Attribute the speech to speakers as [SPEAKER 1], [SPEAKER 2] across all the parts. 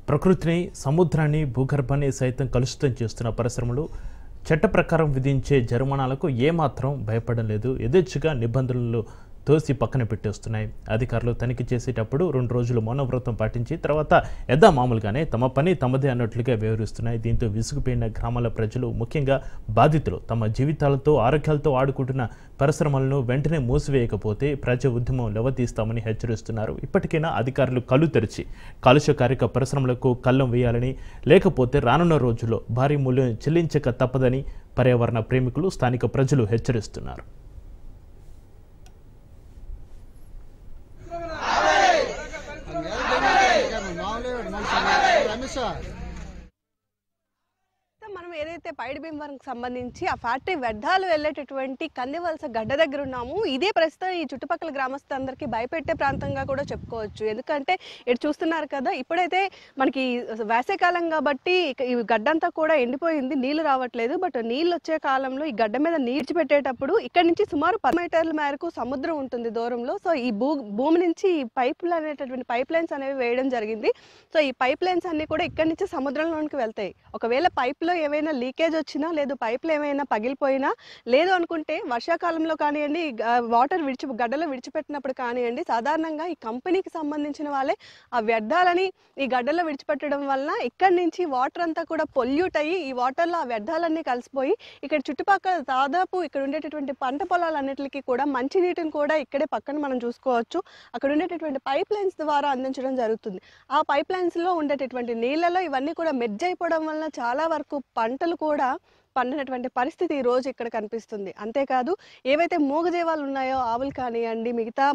[SPEAKER 1] ప్రకృతిని, సముద్రాన్ని, భూగర్భాన్ని సైతం కలుషితం చేస్తున్న పరిశ్రమలు చట్ట ప్రకారం విధించే జరిమానాలకు ఏమాత్రం భయపడడం లేదు. యథేచ్ఛగా నిబంధనలు తోసి పక్కన పెట్టేస్తున్నాయి. అధికారులు తనిఖీ చేసేటప్పుడు 2 రోజులు మౌనవ్రతం పాటించి తర్వాత మామూలుగానే తమ పని తమదే అన్నట్లుగా వ్యవహరిస్తున్నాయి. దీంతో విసుగుపోయిన గ్రామాల ప్రజలు, ముఖ్యంగా బాధితులు తమ జీవితాలతో, ఆరోగ్యాలతో ఆడుకుంటున్న పరిశ్రమలను వెంటనే మూసివేయకపోతే ప్రజా ఉద్యమం లెవతీస్తామని హెచ్చరిస్తున్నారు. ఇప్పటికైనా అధికారులు కళ్ళు తెరిచి కాలుష్యకారక పరిశ్రమలకు కళ్ళం వేయాలని, లేకపోతే రానున్న రోజుల్లో భారీ మూల్యం చెల్లించక తప్పదని పర్యావరణ ప్రేమికులు, స్థానిక ప్రజలు హెచ్చరిస్తున్నారు.
[SPEAKER 2] మనం ఏదైతే పైడి భీమవరంకి సంబంధించి ఆ ఫ్యాక్టరీ వ్యర్థాలు వెళ్ళేటటువంటి కందివలస గడ్డ దగ్గర ఉన్నాము. ఇదే ప్రస్తుతం ఈ చుట్టుపక్కల గ్రామస్తులందరికీ భయపెట్టే ప్రాంతంగా కూడా చెప్పుకోవచ్చు. ఎందుకంటే ఇటు చూస్తున్నారు కదా, ఇప్పుడైతే మనకి వేసవికాలం కాబట్టి ఈ గడ్డంతా కూడా ఎండిపోయింది, నీళ్లు రావట్లేదు. బట్ నీళ్ళు వచ్చే కాలంలో ఈ గడ్డ మీద నీడ్చి పెట్టేటప్పుడు ఇక్కడ నుంచి సుమారు 10 మీటర్ల మేరకు సముద్రం ఉంటుంది దూరంలో. సో ఈ భూమి నుంచి ఈ పైపులు అనేటటువంటి పైప్ లైన్స్ అనేవి వేయడం జరిగింది. సో ఈ పైప్ లైన్స్ అన్ని కూడా ఇక్కడ నుంచి సముద్రంలోనికి వెళ్తాయి. ఒకవేళ పైపులో ఏమైనా లీకేజ్ వచ్చినా, లేదు పైపులు ఏమైనా పగిలిపోయినా, లేదు అనుకుంటే వర్షాకాలంలో కానివ్వండి, వాటర్ గడ్డలో విడిచిపెట్టినప్పుడు కానివ్వండి, సాధారణంగా ఈ కంపెనీకి సంబంధించిన వాళ్ళే ఆ వ్యర్థాలని ఈ గడ్డలో విడిచిపెట్టడం వలన ఇక్కడి నుంచి వాటర్ అంతా కూడా పొల్యూట్ అయ్యి ఈ వాటర్లో ఆ వ్యర్థాలన్నీ కలిసిపోయి ఇక్కడ చుట్టుపక్కల దాదాపు ఇక్కడ ఉండేటటువంటి పంట పొలాలన్నిటికీ కూడా మంచి నీటిని కూడా ఇక్కడే పక్కన మనం చూసుకోవచ్చు. అక్కడ ఉండేటటువంటి పైప్ లైన్స్ ద్వారా అందించడం జరుగుతుంది. ఆ పైప్ లైన్స్లో ఉండేటటువంటి నీళ్ళలో ఇవన్నీ కూడా మెర్జ్ అయిపోవడం వలన చాలా వరకు పంటలు కూడా పండినటువంటి పరిస్థితి ఈ రోజు ఇక్కడ కనిపిస్తుంది. అంతేకాదు, ఏవైతే మూగజీవాలు ఉన్నాయో, ఆవులు కానివ్వండి, మిగతా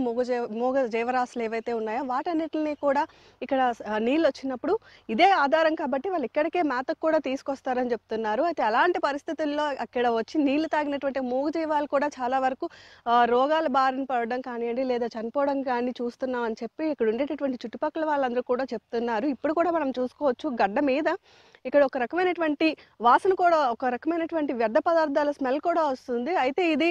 [SPEAKER 2] మూగ జీవరాశులు ఏవైతే ఉన్నాయో వాటన్నిటిని కూడా ఇక్కడ నీళ్ళు వచ్చినప్పుడు ఇదే ఆధారం కాబట్టి వాళ్ళు ఇక్కడికే మేతకు కూడా తీసుకొస్తారని చెప్తున్నారు. అయితే అలాంటి పరిస్థితుల్లో అక్కడ వచ్చి నీళ్లు తాగినటువంటి మూగజీవాలు కూడా చాలా వరకు రోగాల బారిన పడడం కానివ్వండి, లేదా చనిపోవడం కానీ చూస్తున్నాం అని చెప్పి ఇక్కడ ఉండేటటువంటి చుట్టుపక్కల వాళ్ళందరూ కూడా చెప్తున్నారు. ఇప్పుడు కూడా మనం చూసుకోవచ్చు, గడ్డ మీద ఇక్కడ ఒక రకమైనటువంటి వాసన కూడా, ఒక రకమైనటువంటి వ్యర్థ పదార్థాల స్మెల్ కూడా వస్తుంది. అయితే ఇది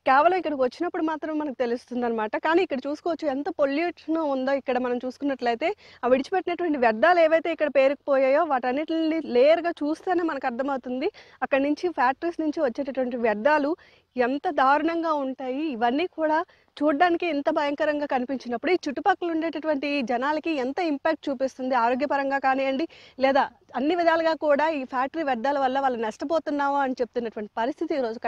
[SPEAKER 2] కేవలం ఇక్కడికి వచ్చినప్పుడు మాత్రం మనకు తెలుస్తుంది అనమాట. కానీ ఇక్కడ చూసుకోవచ్చు ఎంత పొల్యూషన్ ఉందో. ఇక్కడ మనం చూసుకున్నట్లయితే ఆ విడిచిపెట్టినటువంటి వ్యర్థాలు ఏవైతే ఇక్కడ పేరుకుపోయాయో వాటన్నిటిని లేయర్గా చూస్తేనే మనకు అర్థమవుతుంది అక్కడి నుంచి ఫ్యాక్టరీస్ నుంచి వచ్చేటటువంటి వ్యర్థాలు ఎంత దారుణంగా ఉంటాయి. ఇవన్నీ కూడా చూడడానికి ఎంత భయంకరంగా కనిపించినప్పుడు ఈ చుట్టుపక్కల ఉండేటటువంటి జనాలకి ఎంత ఇంపాక్ట్ చూపిస్తుంది, ఆరోగ్యపరంగా కానివ్వండి, లేదా అన్ని విధాలుగా కూడా ఈ ఫ్యాక్టరీ వ్యర్థాల వల్ల వాళ్ళు నష్టపోతున్నాము అని చెప్తున్నటువంటి పరిస్థితి ఈరోజు